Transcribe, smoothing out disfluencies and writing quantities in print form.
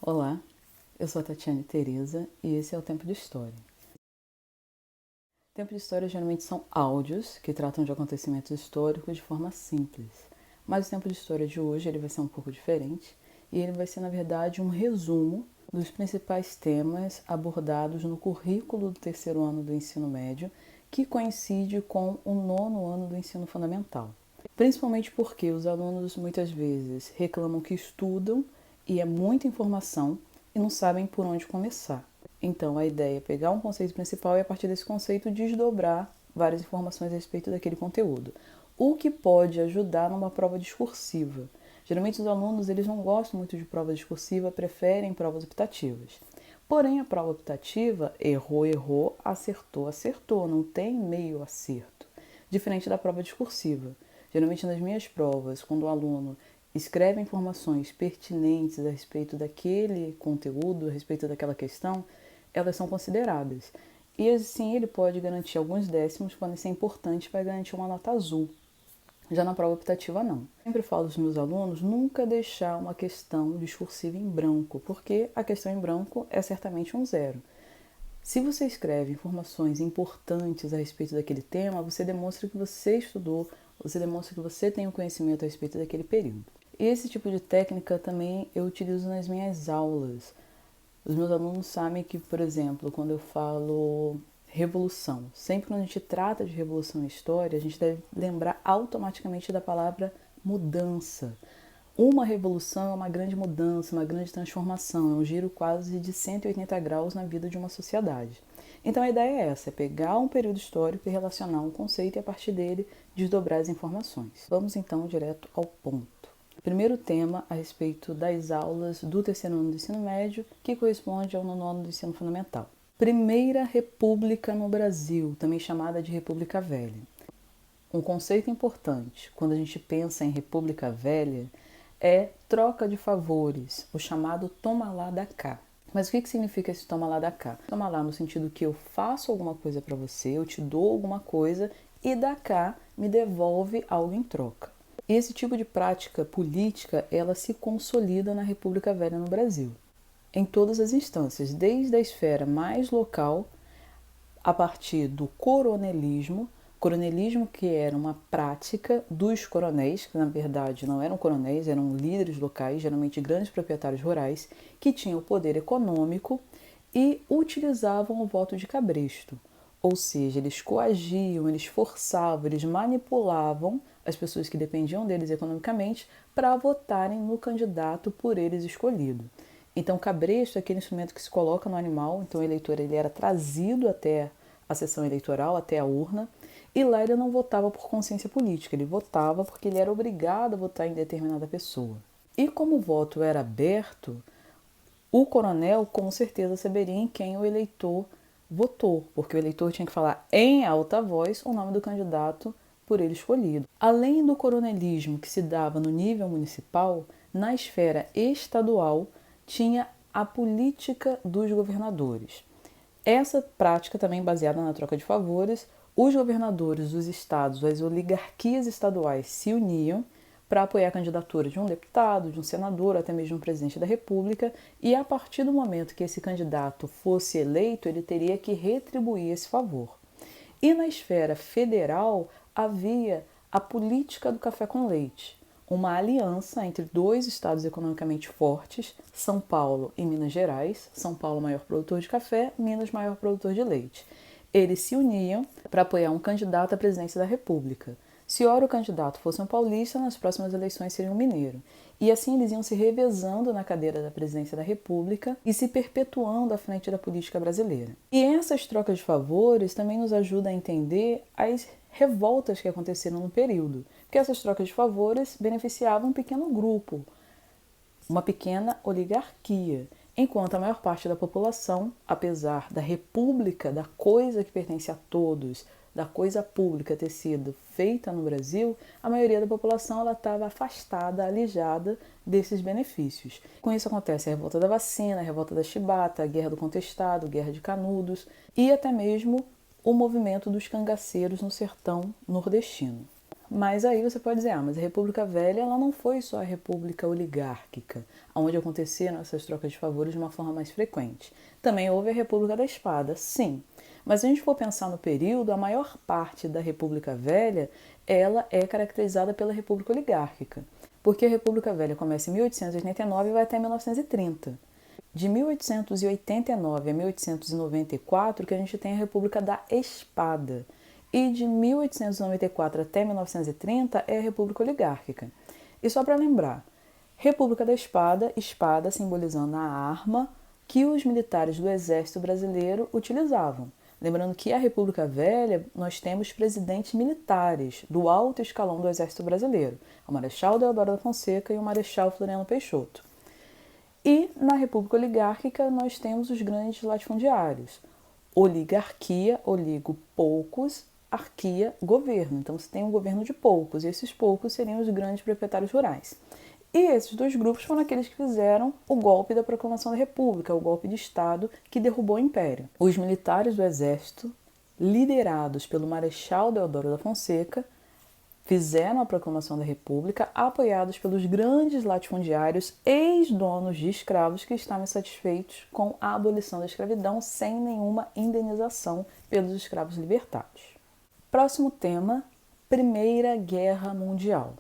Olá, eu sou a Tatiane Tereza e esse é o Tempo de História. Tempo de História geralmente são áudios que tratam de acontecimentos históricos de forma simples, mas o Tempo de História de hoje ele vai ser um pouco diferente e ele vai ser, na verdade, um resumo dos principais temas abordados no currículo do terceiro ano do ensino médio, que coincide com o nono ano do ensino fundamental. Principalmente porque os alunos muitas vezes reclamam que estudam e é muita informação e não sabem por onde começar. Então a ideia é pegar um conceito principal e a partir desse conceito desdobrar várias informações a respeito daquele conteúdo. O que pode ajudar numa prova discursiva. Geralmente os alunos eles não gostam muito de prova discursiva, preferem provas optativas. Porém a prova optativa, errou, errou, acertou, acertou, não tem meio acerto. Diferente da prova discursiva. Geralmente nas minhas provas, quando o aluno escreve informações pertinentes a respeito daquele conteúdo, a respeito daquela questão, elas são consideradas. E assim ele pode garantir alguns décimos, quando isso é importante, vai garantir uma nota azul. Já na prova optativa, não. Sempre falo aos meus alunos nunca deixar uma questão discursiva em branco, porque a questão em branco é certamente um zero. Se você escreve informações importantes a respeito daquele tema, você demonstra que você estudou, você demonstra que você tem um conhecimento a respeito daquele período. Esse tipo de técnica também eu utilizo nas minhas aulas. Os meus alunos sabem que, por exemplo, quando eu falo revolução, sempre quando a gente trata de revolução em história, a gente deve lembrar automaticamente da palavra mudança. Uma revolução é uma grande mudança, uma grande transformação, é um giro quase de 180 graus na vida de uma sociedade. Então a ideia é essa, é pegar um período histórico e relacionar um conceito e a partir dele desdobrar as informações. Vamos então direto ao ponto. Primeiro tema a respeito das aulas do terceiro ano do ensino médio, que corresponde ao nono ano do ensino fundamental. Primeira República no Brasil, também chamada de República Velha. Um conceito importante quando a gente pensa em República Velha é troca de favores, o chamado toma lá da cá. Mas o que significa esse toma lá da cá? Toma lá no sentido que eu faço alguma coisa para você, eu te dou alguma coisa e da cá me devolve algo em troca. Esse tipo de prática política, ela se consolida na República Velha no Brasil, em todas as instâncias, desde a esfera mais local, a partir do coronelismo que era uma prática dos coronéis, que na verdade não eram coronéis, eram líderes locais, geralmente grandes proprietários rurais, que tinham o poder econômico e utilizavam o voto de cabresto. Ou seja, eles coagiam, eles forçavam, eles manipulavam as pessoas que dependiam deles economicamente para votarem no candidato por eles escolhido. Então, cabresto é aquele instrumento que se coloca no animal, então o eleitor ele era trazido até a sessão eleitoral, até a urna, e lá ele não votava por consciência política, ele votava porque ele era obrigado a votar em determinada pessoa. E como o voto era aberto, o coronel com certeza saberia em quem o eleitor votou, porque o eleitor tinha que falar em alta voz o nome do candidato por ele escolhido. Além do coronelismo que se dava no nível municipal, na esfera estadual tinha a política dos governadores. Essa prática também baseada na troca de favores, os governadores dos estados, as oligarquias estaduais se uniam para apoiar a candidatura de um deputado, de um senador, até mesmo um presidente da República, e a partir do momento que esse candidato fosse eleito, ele teria que retribuir esse favor. E na esfera federal havia a política do café com leite, uma aliança entre dois estados economicamente fortes, São Paulo e Minas Gerais, São Paulo maior produtor de café, Minas maior produtor de leite. Eles se uniam para apoiar um candidato à presidência da República. Se ora o candidato fosse um paulista, nas próximas eleições seria um mineiro. E assim eles iam se revezando na cadeira da presidência da República e se perpetuando à frente da política brasileira. E essas trocas de favores também nos ajudam a entender as revoltas que aconteceram no período, porque essas trocas de favores beneficiavam um pequeno grupo, uma pequena oligarquia, enquanto a maior parte da população, apesar da república, da coisa que pertence a todos, da coisa pública ter sido feita no Brasil, a maioria da população estava afastada, alijada desses benefícios. Com isso acontece a revolta da vacina, a revolta da chibata, a guerra do contestado, a guerra de Canudos e até mesmo o movimento dos cangaceiros no sertão nordestino. Mas aí você pode dizer, mas a República Velha ela não foi só a República Oligárquica, onde aconteceram essas trocas de favores de uma forma mais frequente. Também houve a República da Espada, sim. Mas se a gente for pensar no período, a maior parte da República Velha ela é caracterizada pela República Oligárquica, porque a República Velha começa em 1889 e vai até 1930. De 1889 a 1894 que a gente tem a República da Espada. E de 1894 até 1930 é a República Oligárquica. E só para lembrar, República da Espada, espada simbolizando a arma que os militares do Exército Brasileiro utilizavam. Lembrando que a República Velha nós temos presidentes militares do alto escalão do Exército Brasileiro, o Marechal Deodoro da Fonseca e o Marechal Floriano Peixoto. E na República Oligárquica nós temos os grandes latifundiários. Oligarquia, oligo poucos, arquia, governo. Então você tem um governo de poucos, e esses poucos seriam os grandes proprietários rurais. E esses dois grupos foram aqueles que fizeram o golpe da proclamação da República, o golpe de Estado que derrubou o Império. Os militares do Exército, liderados pelo Marechal Deodoro da Fonseca, fizeram a proclamação da República, apoiados pelos grandes latifundiários, ex-donos de escravos que estavam insatisfeitos com a abolição da escravidão sem nenhuma indenização pelos escravos libertados. Próximo tema, Primeira Guerra Mundial.